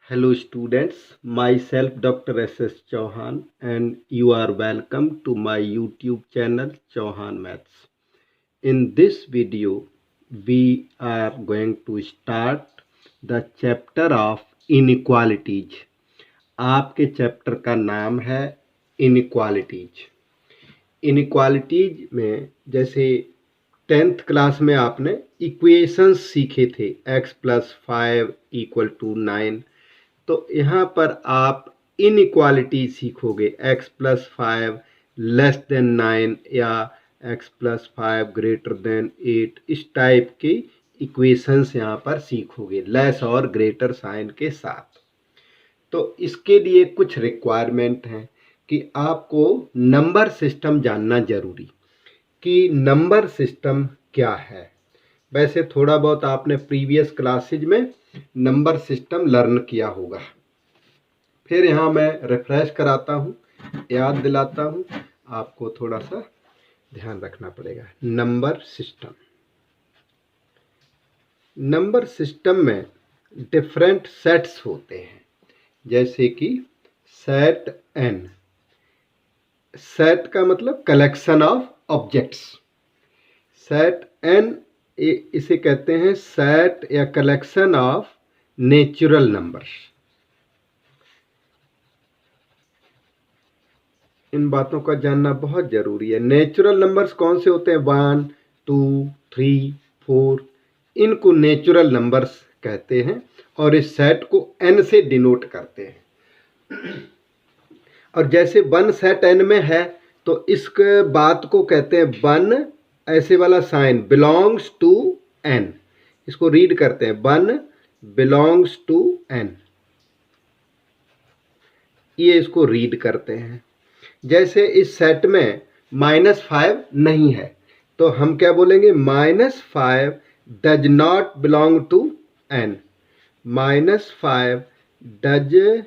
Hello students, myself Dr. S.S. Chauhan and you are welcome to my YouTube channel Chauhan Maths. In this video, we are going to start the chapter of inequalities. आपके chapter का नाम है inequalities. Inequalities में जैसे 10th class में आपने equations सीखे थे x + 5 = 9। तो यहाँ पर आप इनइक्वालिटी सीखोगे x + 5 < 9 या x + 5 > 8। इस टाइप की इक्वेशंस यहाँ पर सीखोगे लेस और ग्रेटर साइन के साथ। तो इसके लिए कुछ रिक्वायरमेंट हैं कि आपको नंबर सिस्टम जानना जरूरी कि नंबर सिस्टम क्या है। वैसे थोड़ा बहुत आपने प्रीवियस क्लासेज में नंबर सिस्टम लर्न किया होगा। फिर यहाँ मैं रिफ्रेश कराता हूँ, याद दिलाता हूँ, आपको थोड़ा सा ध्यान रखना पड़ेगा। नंबर सिस्टम में डिफरेंट सेट्स होते हैं, जैसे कि सेट n। सेट का मतलब collection of objects. Set n इसे कहते हैं सेट या कलेक्शन ऑफ नेचुरल नंबर्स। इन बातों का जानना बहुत जरूरी है। नेचुरल नंबर्स कौन से होते हैं? 1, 2, 3, 4। इनको नेचुरल नंबर्स कहते हैं और इस सेट को n से डिनोट करते हैं। और जैसे 1 सेट n में है तो इस बात को कहते हैं 1 ऐसे वाला साइन बिलोंग्स टू n। इसको रीड करते हैं 1 बिलोंग्स टू n, ये इसको रीड करते हैं। जैसे इस सेट में -5 नहीं है तो हम क्या बोलेंगे? -5 does not belong to n। -5 does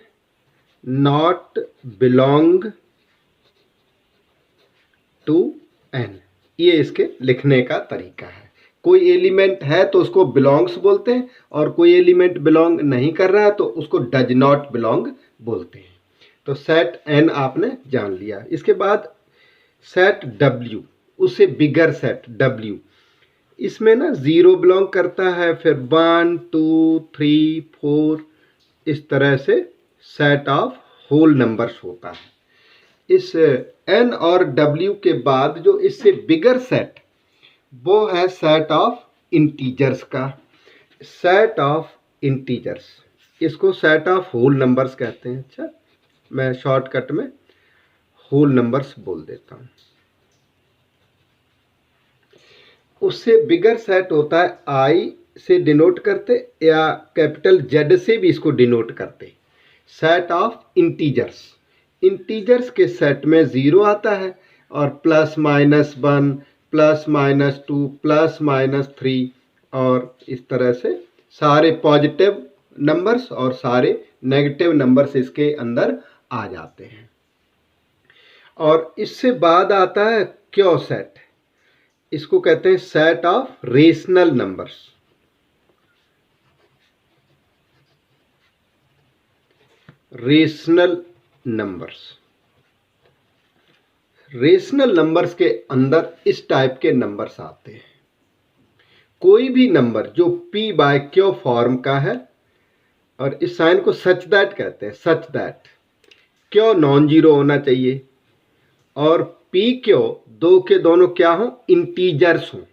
not belong to n। ये इसके लिखने का तरीका है। कोई एलिमेंट है तो उसको बिलोंग्स बोलते हैं और कोई एलिमेंट बिलोंग नहीं कर रहा है तो उसको डज नॉट बिलोंग बोलते हैं। तो सेट n आपने जान लिया। इसके बाद सेट w, उससे बिगर सेट w। इसमें ना 0 बिलोंग करता है, फिर 1, 2, 3, 4 इस तरह से सेट ऑफ होल नंबर्स होता है। इस n और w के बाद जो इससे बिगर सेट, वो है सेट ऑफ इंटीजर्स का। सेट ऑफ इंटीजर्स, इसको सेट ऑफ होल नंबर्स कहते हैं। अच्छा, मैं शॉर्टकट में होल नंबर्स बोल देता हूँ। उससे बिगर सेट होता है आई से डिनोट करते या कैपिटल Z से भी इसको डिनोट करते, सेट ऑफ इंटीजर्स। इंटीजर्स के सेट में 0 आता है और +-1 +-2 +-3 और इस तरह से सारे पॉजिटिव नंबर्स और सारे नेगेटिव नंबर्स इसके अंदर आ जाते हैं। और इससे बाद आता है क्यों सेट, इसको कहते हैं set of rational numbers. Rational numbers के अंदर इस टाइप के नंबर्स आते हैं। कोई भी नंबर जो p/q फॉर्म का है, और इस साइन को सच दैट कहते हैं। सच दैट क्यों नॉन जीरो होना चाहिए और p/q दो के दोनों क्या हो? इंटीजर्स हो।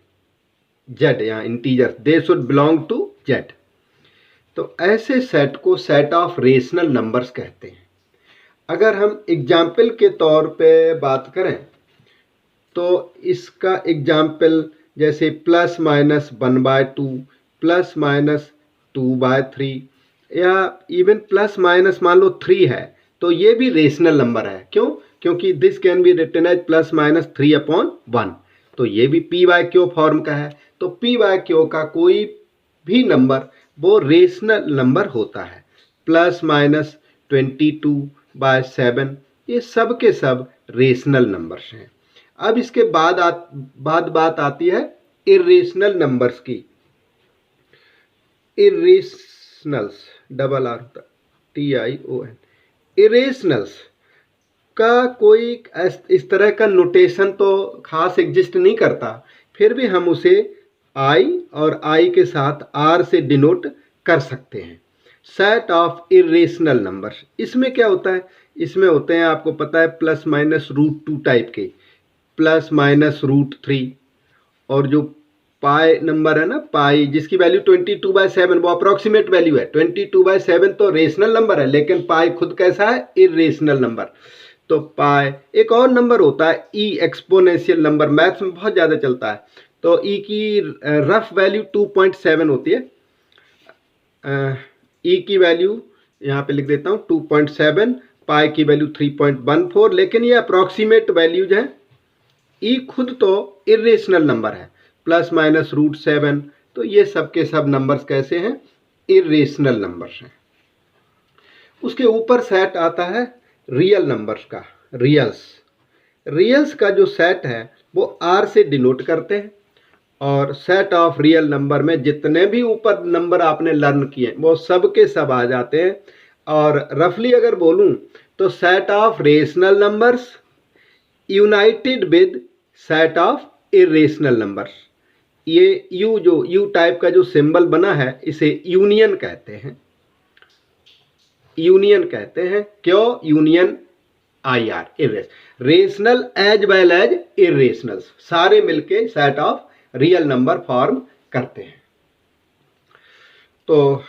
z या integer, they should belong to z। तो ऐसे सेट को सेट ऑफ रेशनल नंबर्स कहते हैं। अगर हम एग्जाम्पल के तौर पे बात करें तो इसका एग्जाम्पल जैसे +-1/2 +-2/3 या इवन +- मान लो 3 है तो ये भी रेशनल नंबर है। क्यों? क्योंकि this can be written as +-3/1। तो ये भी p/q फॉर्म का है। तो p/q का कोई भी नंबर वो रेशनल नंबर होता है। +-22/7 ये सब के सब रेशनल नंबर्स हैं। अब इसके बाद बात आती है इर्रेशनल नंबर्स की। इर्रेशनल्स डबल आर होता है। TION। इरेशनल्स का कोई इस तरह का नोटेशन तो खास एग्जिस्ट नहीं करता, फिर भी हम उसे I और I के साथ R से डिनोट कर सकते हैं। सेट ऑफ इरेशनल नंबर्स, इसमें क्या होता है, इसमें होते हैं आपको पता है प्लस माइनस रूट 2 टाइप के, प्लस माइनस रूट 3, और जो पाई नंबर है ना, पाई जिसकी वैल्यू 22/7 वो अप्रोक्सीमेट वैल्यू है। 22/7 तो रेशनल नंबर है, लेकिन पाई खुद कैसा है, इरेशनल नंबर। तो पाई, एक और नंबर होता है ई एक्सपोनेंशियल नंबर, मैथ्स में बहुत ज़्यादा चलता है। तो ई की रफ वैल्यू 2.7 होती है। ई की वैल्यू यहाँ पे लिख देता हूँ 2.7, पाई की वैल्यू 3.14, लेकिन ये अप्रोक्सीमेट वैल्यूज हैं। ई खुद तो इरेशनल नंबर है, प्लस माइनस रूट 7, तो ये सब के सब नंबर्स कैसे हैं, इरेशनल नंबर्स हैं। उसके ऊपर सेट आता है रियल नंबर्स का, रियल्स का जो सेट है वो आर से डिनोट करते हैं, और सेट ऑफ रियल नंबर में जितने भी ऊपर नंबर आपने लर्न किए वो सब के सब आ जाते हैं। और रफली अगर बोलूं तो set of rational numbers United with set of irrational numbers. ये यू टाइप का जो सिंबल बना है इसे यूनियन कहते हैं, क्यों union IR, rational as well as irrational, सारे मिलके set of real number form करते हैं। तो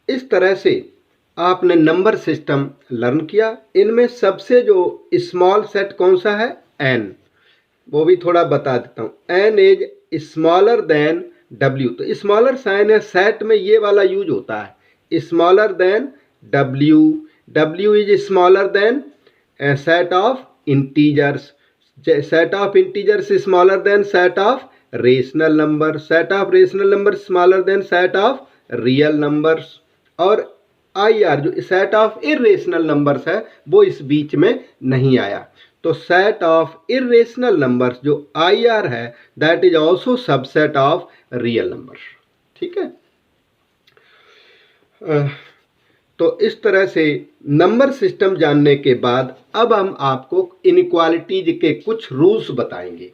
इस तरह से आपने नंबर सिस्टम लर्न किया। इनमें सबसे जो स्मॉल सेट कौन सा है, n, वो भी थोड़ा बता देता हूँ। n is smaller than w, तो स्मॉलर साइन है सेट में ये वाला यूज होता है, smaller than w is smaller than set of integers, set of integers smaller than set of rational number, set of rational number smaller than set of real numbers, और IR जो set of irrational numbers है वो इस बीच में नहीं आया। तो set of irrational numbers जो IR है that is also subset of real number. ठीक है, तो इस तरह से नंबर सिस्टम जानने के बाद अब हम आपको इनइक्वालिटीज के कुछ रूल्स बताएंगे।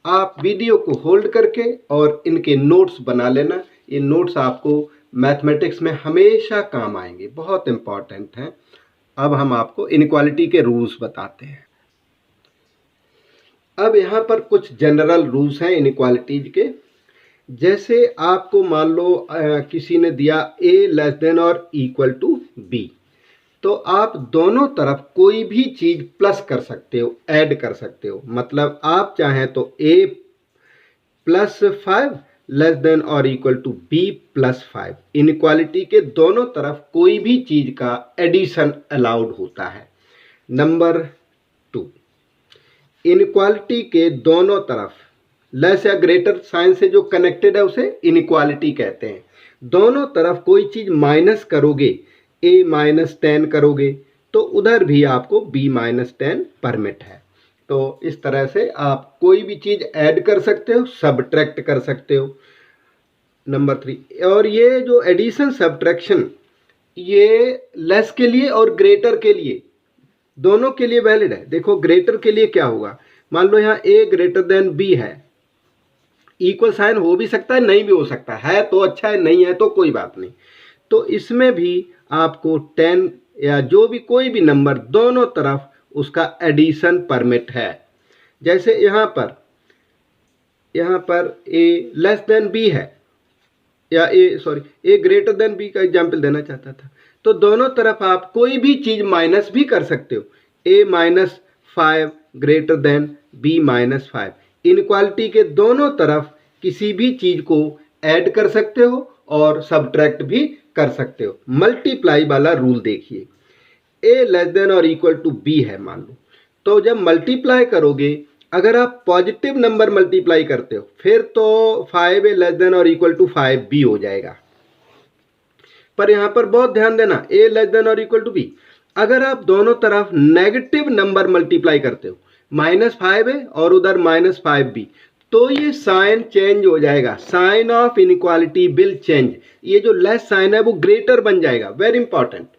आप वीडियो को होल्ड करके और इनके नोट्स बना लेना, ये नोट्स आपको मैथमेटिक्स में हमेशा काम आएंगे, बहुत इंपॉर्टेंट हैं। अब हम आपको इनइक्वालिटी के रूल्स बताते हैं। अब यहाँ पर कुछ जनरल रूल्स हैं इनइक्वालिटीज के। जैसे आपको मान लो किसी ने दिया a लेस देन और इक्वल टू b, तो आप दोनों तरफ कोई भी चीज प्लस कर सकते हो, ऐड कर सकते हो। मतलब आप चाहें तो a प्लस 5 लेस देन और equal to b plus 5। Inequality के दोनों तरफ कोई भी चीज का एडिशन अलाउड होता है। नंबर 2, इनइक्वालिटी के दोनों तरफ लेस या ग्रेटर साइन से जो कनेक्टेड है उसे इनइक्वालिटी कहते हैं। दोनों तरफ कोई चीज माइनस करोगे, a माइनस 10 करोगे तो उधर भी आपको b माइनस 10 परमिट है। तो इस तरह से आप कोई भी चीज ऐड कर सकते हो, सबट्रैक्ट कर सकते हो। नंबर 3, और ये जो एडिशन सब्ट्रैक्शन ये लेस के लिए और ग्रेटर के लिए दोनों के लिए वैलिड है। देखो ग्रेटर के लिए क्या होगा, मान लो यहाँ a ग्रेटर देन b है, इक्वल साइन हो भी सकता है नहीं भी हो सकता है, तो अच्छा है, नहीं है तो कोई बात नहीं। तो इसमें भी आपको 10 या जो भी कोई भी नंबर दोनों तरफ उसका एडिशन परमिट है। जैसे यहाँ पर a लेस देन b है, या a ग्रेटर देन b का एग्जाम्पल देना चाहता था। तो दोनों तरफ आप कोई भी चीज माइनस भी कर सकते हो, a minus 5 greater than b minus 5। Inequality के दोनों तरफ किसी भी चीज को ऐड कर सकते हो और सब्ट्रैक्ट भी कर सकते हो। मल्टीप्लाई वाला रूल देखिए, a लेस देन और इक्वल टू b है मान लो, तो जब मल्टीप्लाई करोगे अगर आप पॉजिटिव नंबर मल्टीप्लाई करते हो फिर तो 5a लेस देन और इक्वल टू 5b हो जाएगा। पर यहाँ पर बहुत ध्यान देना, a लेस देन और इक्वल टू b, अगर आप दोनों तरफ नेगेटिव नंबर मल्टीप्लाई करते हो, माइनस 5a और उधर माइनस 5b, तो ये साइन चेंज हो जाएगा, sign of inequality will change. ये जो लेस साइन है वो ग्रेटर बन जाएगा, वेरी इंपॉर्टेंट।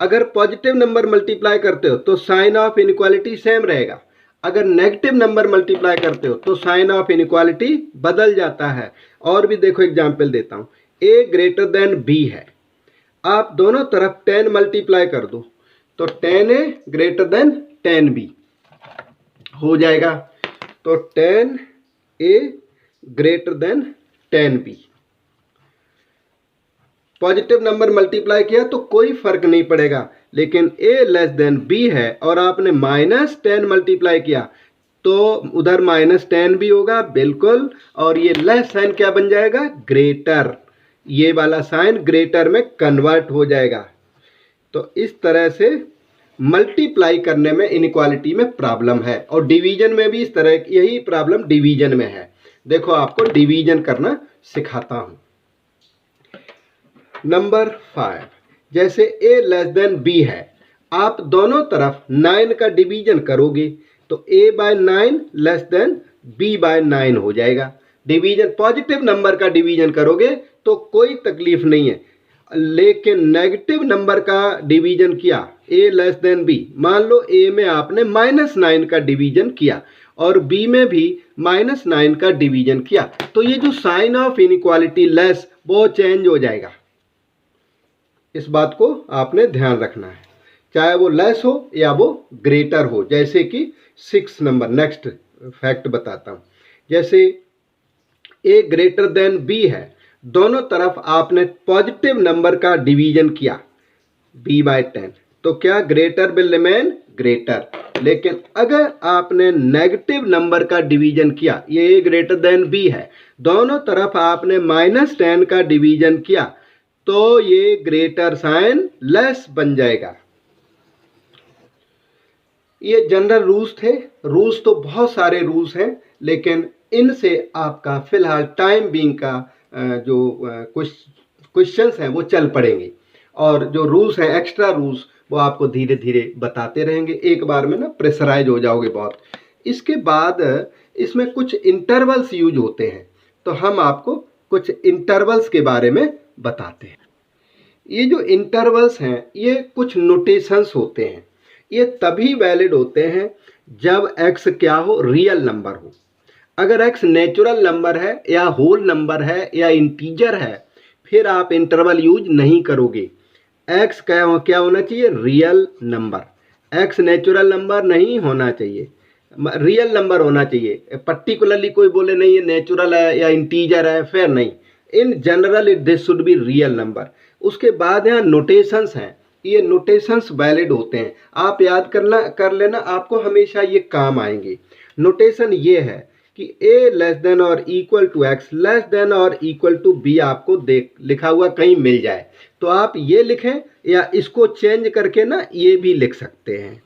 अगर पॉजिटिव नंबर मल्टीप्लाई करते हो तो साइन ऑफ इनइक्वालिटी सेम रहेगा, अगर नेगेटिव नंबर मल्टीप्लाई करते हो तो साइन ऑफ इनइक्वालिटी बदल जाता है। और भी देखो एग्जाम्पल देता हूँ, a ग्रेटर देन b है, आप दोनों तरफ 10 मल्टीप्लाई कर दो तो 10a ग्रेटर देन 10b हो जाएगा। तो 10a greater than 10b, positive number multiply किया तो कोई फर्क नहीं पड़ेगा, लेकिन a लेस देन b है और आपने -10 मल्टीप्लाई किया तो उधर -10 भी होगा बिल्कुल, और ये लेस साइन क्या बन जाएगा, ग्रेटर, ये वाला साइन ग्रेटर में कन्वर्ट हो जाएगा। तो इस तरह से मल्टीप्लाई करने में इनइक्वालिटी में प्रॉब्लम है, और डिवीजन में भी इस तरह यही प्रॉब्लम डिवीजन में है। देखो आपको डिवीजन करना सिखाता हूं। नंबर 5, जैसे a लेस देन b है, आप दोनों तरफ 9 का डिवीजन करोगे तो a by 9 less than b by 9 हो जाएगा। डिवीजन पॉजिटिव नंबर का डिवीजन करोगे तो कोई तकलीफ नहीं है, लेकिन नेगेटिव नंबर का डिवीजन किया a लेस देन b, मान लो a में आपने -9 का डिवीजन किया और b में भी -9 का डिवीजन किया, तो ये जो साइन ऑफ इनइक्वालिटी लेस वो चेंज हो जाएगा। इस बात को आपने ध्यान रखना है, चाहे वो लेस हो या वो ग्रेटर हो। जैसे कि 6 नंबर, नेक्स्ट फैक्ट बताता हूँ, जैसे a ग्रेटर देन b है, दोनों तरफ आपने पॉजिटिव नंबर का डिवीजन किया b बाय 10 तो क्या ग्रेटर विल रिमेन ग्रेटर, लेकिन अगर आपने नेगेटिव नंबर का डिवीजन किया, ये a ग्रेटर देन b है, दोनों तरफ आपने -10 का डिवीजन किया तो ये ग्रेटर साइन लेस बन जाएगा। ये जनरल रूल्स थे, रूल्स तो बहुत सारे रूल्स हैं, लेकिन इनसे आपका फिलहाल टाइम बीइंग का जो क्वेश्चंस हैं वो चल पड़ेंगे, और जो रूल्स हैं एक्स्ट्रा रूल्स वो आपको धीरे धीरे बताते रहेंगे, एक बार में ना प्रेशराइज हो जाओगे बहुत। इसके बाद इसमें कुछ इंटरवल्स यूज होते हैं, तो हम आपको कुछ इंटरवल्स के बारे में बताते हैं। ये जो इंटरवल्स हैं ये कुछ नोटेशंस होते हैं, ये तभी वैलिड होते हैं जब x क्या हो, रियल नंबर हो। अगर x नेचुरल नंबर है या होल नंबर है या इंटीजर है, फिर आप इंटरवल यूज नहीं करोगे। x क्या होना चाहिए, real number, x natural number नहीं होना चाहिए, रियल नंबर होना चाहिए। पर्टिकुलरली कोई बोले नहीं ये नेचुरल है या इंटीजर है, फिर नहीं, in general this should be real number. उसके बाद यहाँ नोटेशंस हैं, ये नोटेशंस वैलिड होते हैं, आप याद कर लेना, आपको हमेशा ये काम आएंगे। नोटेशन ये है कि a लेस देन और equal to x less than और इक्वल टू b आपको लिखा हुआ कहीं मिल जाए तो आप ये लिखें, या इसको चेंज करके ना ये भी लिख सकते हैं,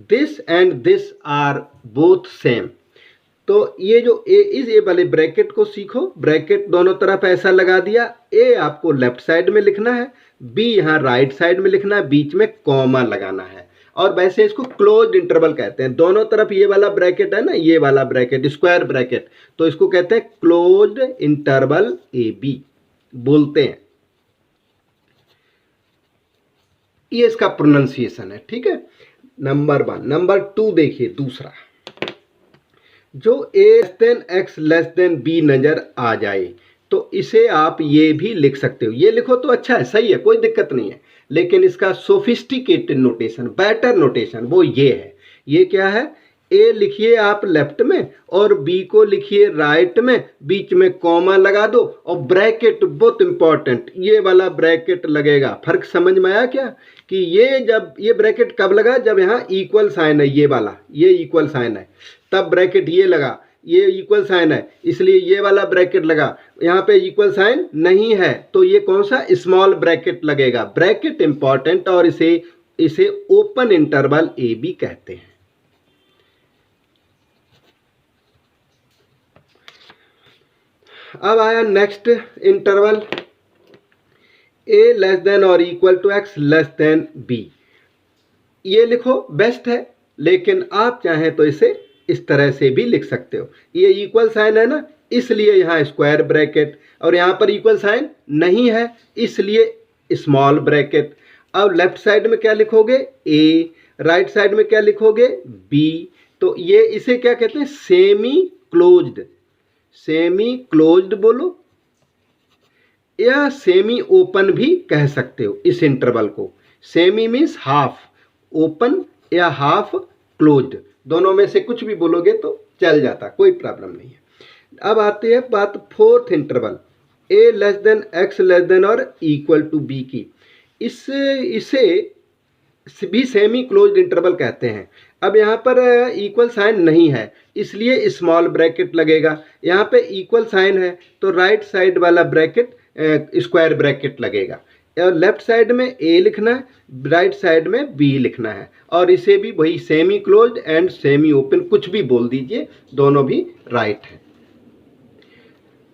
this and this are both same. तो ये जो ए वाले ब्रैकेट को सीखो, ब्रैकेट दोनों तरफ ऐसा लगा दिया, ए आपको लेफ्ट साइड में लिखना है, बी यहाँ राइट साइड में लिखना है, बीच में कॉमा लगाना है, और वैसे इसको क्लोज्ड इंटरवल कहते हैं। दोनों तरफ ये वाला ब्रैकेट है ना, ये वाला ब्रैकेट स्क्वायर ब्रैकेट, तो इसको कहते हैं क्लोज्ड इंटरवल ए बी बोलते हैं। ये इसका प्रोनाउंसिएशन है, ठीक है, नंबर 1। नंबर 2 देखिए, दूसरा जो a less then x less than b नजर आ जाए तो इसे आप ये भी लिख सकते हो, ये लिखो तो अच्छा है, सही है, कोई दिक्कत नहीं है, लेकिन इसका सोफिस्टिकेटेड नोटेशन, बेटर नोटेशन वो ये है। ये क्या है, a लिखिए आप लेफ्ट में और b को लिखिए राइट में, बीच में कॉमा लगा दो, और ब्रैकेट बहुत इंपॉर्टेंट, ये वाला ब्रैकेट लगेगा। फर्क समझ में आया क्या, कि ये जब ये ब्रैकेट कब लगा, जब यहाँ इक्वल साइन है, ये वाला, ये इक्वल साइन है, तब ब्रैकेट ये लगा, ये इक्वल साइन है इसलिए ये वाला ब्रैकेट लगा। यहाँ पे इक्वल साइन नहीं है तो ये कौन सा, स्मॉल ब्रैकेट लगेगा। ब्रैकेट इंपॉर्टेंट, और इसे ओपन इंटरवल ए बी कहते हैं। अब आया next interval, a less than और equal to x less than b। ये लिखो बेस्ट है, लेकिन आप चाहें तो इसे इस तरह से भी लिख सकते हो। ये इक्वल साइन है ना, इसलिए यहाँ स्क्वायर ब्रैकेट, और यहाँ पर इक्वल साइन नहीं है इसलिए स्मॉल ब्रैकेट। अब लेफ्ट साइड में क्या लिखोगे, ए, राइट साइड में क्या लिखोगे, बी। तो ये इसे क्या कहते हैं, सेमी क्लोज्ड। सेमी क्लोज्ड बोलो या सेमी ओपन भी कह सकते हो इस इंटरवल को। सेमी मीन्स हाफ, ओपन या हाफ क्लोज्ड, दोनों में से कुछ भी बोलोगे तो चल जाता, कोई प्रॉब्लम नहीं है। अब आती है बात fourth interval, A less than X less than और इक्वल टू बी की। इसे भी सेमी क्लोज्ड इंटरवल कहते हैं। अब यहाँ पर इक्वल साइन नहीं है इसलिए स्मॉल ब्रैकेट लगेगा, यहाँ पे इक्वल साइन है तो राइट साइड वाला ब्रैकेट स्क्वायर ब्रैकेट लगेगा, और लेफ्ट साइड में ए लिखना है, राइट साइड में बी लिखना है, और इसे भी वही semi closed end semi open कुछ भी बोल दीजिए, दोनों भी राइट है।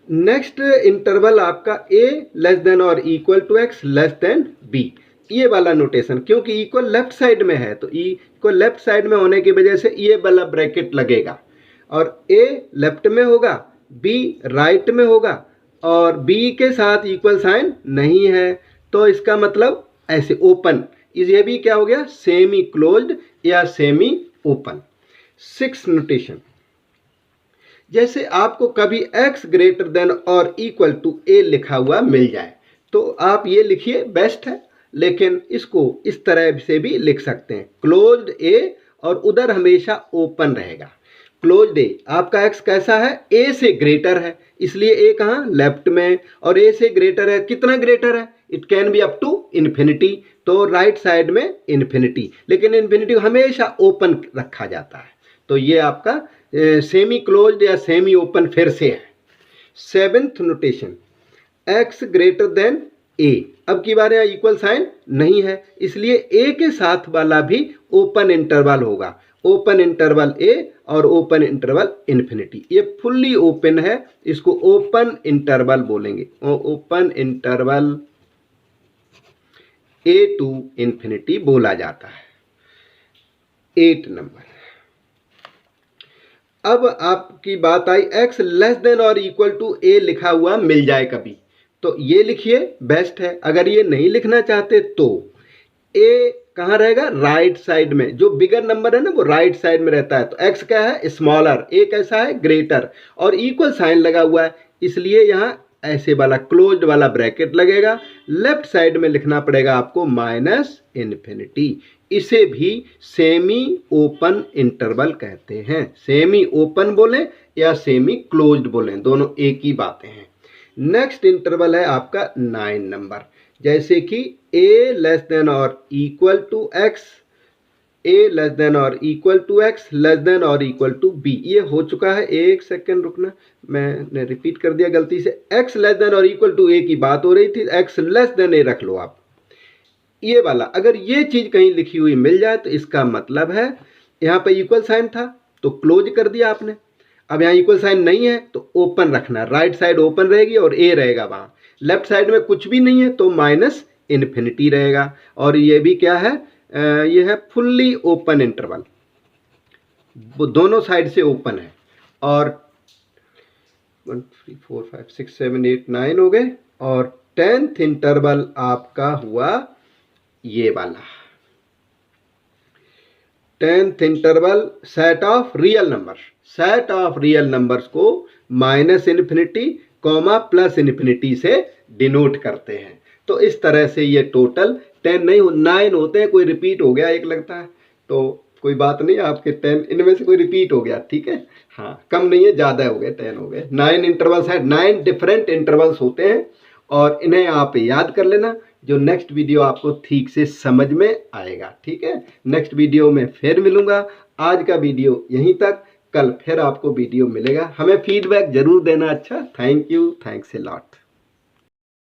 नेक्स्ट इंटरवल आपका ए लेस देन और equal to x less than b, ये वाला नोटेशन, क्योंकि इक्वल लेफ्ट साइड में है तो इक्वल लेफ्ट साइड में होने की वजह से ये वाला ब्रैकेट लगेगा, और ए लेफ्ट में होगा, बी राइट में होगा, और बी के साथ इक्वल साइन नहीं है तो इसका मतलब ऐसे ओपन, ये भी क्या हो गया, सेमी क्लोज्ड या सेमी ओपन। 6 नोटेशन, जैसे आपको कभी x ग्रेटर देन और इक्वल टू a लिखा हुआ मिल जाए तो आप ये लिखिए, बेस्ट है, लेकिन इसको इस तरह से भी लिख सकते हैं, क्लोज्ड a और उधर हमेशा ओपन रहेगा। क्लोज्ड a, आपका x कैसा है, a से ग्रेटर है, इसलिए a कहाँ, लेफ्ट में, और a से ग्रेटर है, कितना ग्रेटर है, it can be up to infinity, तो राइट साइड में इन्फिनिटी, लेकिन इन्फिनिटी हमेशा ओपन रखा जाता है, तो ये आपका सेमी क्लोज्ड या सेमी ओपन फिर से है। 7th notation, x greater than a, अब की बार यहाँ इक्वल साइन नहीं है इसलिए a के साथ वाला भी ओपन इंटरवल होगा, ओपन इंटरवल a और ओपन इंटरवल इन्फिनिटी, ये फुल्ली ओपन है, इसको ओपन इंटरवल बोलेंगे, open interval a to infinity बोला जाता है। 8 नंबर, अब आपकी बात आई x लेस देन और इक्वल टू a लिखा हुआ मिल जाए कभी तो ये लिखिए, बेस्ट है। अगर ये नहीं लिखना चाहते तो a कहाँ रहेगा, राइट साइड में, जो बिगर नंबर है ना वो राइट साइड में रहता है, तो x क्या है, स्मॉलर, a कैसा है, ग्रेटर, और इक्वल साइन लगा हुआ है इसलिए यहाँ ऐसे वाला क्लोज्ड वाला ब्रैकेट लगेगा, लेफ्ट साइड में लिखना पड़ेगा आपको माइनस इन्फिनिटी, इसे भी सेमी ओपन इंटरवल कहते हैं। सेमी ओपन बोलें या सेमी क्लोज्ड बोलें, दोनों एक ही बातें हैं। नेक्स्ट इंटरवल है आपका 9 नंबर, जैसे कि a लेस देन और equal to X, a less than और equal to x less than और इक्वल टू b, ये हो चुका है, एक सेकेंड रुकना, मैंने रिपीट कर दिया गलती से, x लेस देन और इक्वल टू a की बात हो रही थी, x लेस देन a रख लो आप, ये वाला। अगर ये चीज कहीं लिखी हुई मिल जाए तो इसका मतलब है यहाँ पे इक्वल साइन था तो क्लोज कर दिया आपने, अब यहाँ इक्वल साइन नहीं है तो ओपन रखना, राइट साइड ओपन रहेगी और a रहेगा वहाँ, लेफ्ट साइड में कुछ भी नहीं है तो माइनस इन्फिनिटी रहेगा, और ये भी क्या है, ये है फुल्ली ओपन इंटरवल, दोनों साइड से ओपन है, और 1 3 4 5 6 7 8 9 हो गए, और 10th इंटरवल आपका हुआ ये वाला, 10th interval set of real number, set of real numbers को minus infinity comma plus infinity से डिनोट करते हैं, तो इस तरह से ये टोटल 10 नहीं 9 होते हैं, कोई रिपीट हो गया एक लगता है, तो कोई बात नहीं, आपके 10 इनमें से कोई रिपीट हो गया, ठीक है, हाँ कम नहीं है, ज़्यादा हो गए, 10 हो गए। 9 इंटरवल्स हैं, 9 डिफरेंट इंटरवल्स होते हैं, और इन्हें आप याद कर लेना, जो नेक्स्ट वीडियो आपको ठीक से समझ में आएगा, ठीक है। नेक्स्ट वीडियो में फिर मिलूंगा, आज का वीडियो यहीं तक, कल फिर आपको वीडियो मिलेगा, हमें फीडबैक जरूर देना, अच्छा, thank you, thanks a lot.